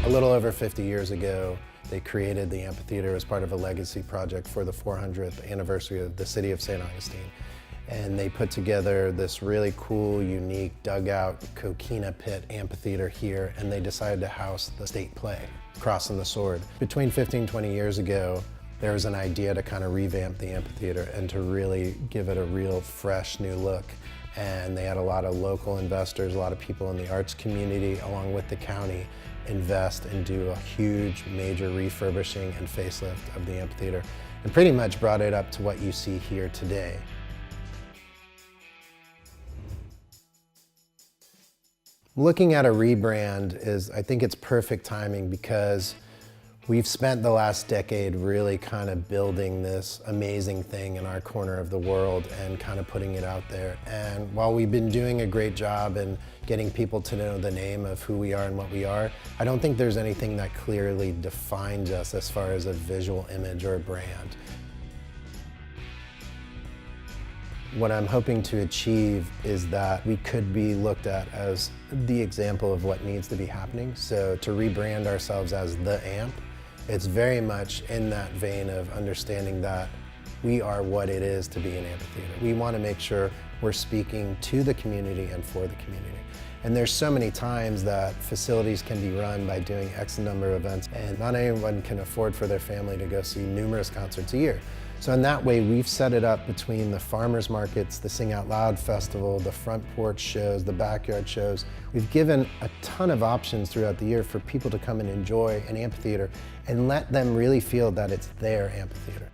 A little over 50 years ago, they created the amphitheater as part of a legacy project for the 400th anniversary of the city of St. Augustine. And they put together this really cool, unique dugout coquina pit amphitheater here, and they decided to house the state play, Crossing the Sword. Between 15, 20 years ago, there was an idea to kind of revamp the amphitheater and to really give it a real fresh new look. And they had a lot of local investors, a lot of people in the arts community, along with the county, invest and do a huge major refurbishing and facelift of the amphitheater, and pretty much brought it up to what you see here today. Looking at a rebrand I think it's perfect timing, because we've spent the last decade really kind of building this amazing thing in our corner of the world and kind of putting it out there. And while we've been doing a great job in getting people to know the name of who we are and what we are, I don't think there's anything that clearly defines us as far as a visual image or a brand. What I'm hoping to achieve is that we could be looked at as the example of what needs to be happening. So to rebrand ourselves as the AMP, it's very much in that vein of understanding that we are what it is to be an amphitheater. We want to make sure we're speaking to the community and for the community. And there's so many times that facilities can be run by doing X number of events, and not anyone can afford for their family to go see numerous concerts a year. So in that way, we've set it up between the farmers markets, the Sing Out Loud Festival, the front porch shows, the backyard shows. We've given a ton of options throughout the year for people to come and enjoy an amphitheater and let them really feel that it's their amphitheater.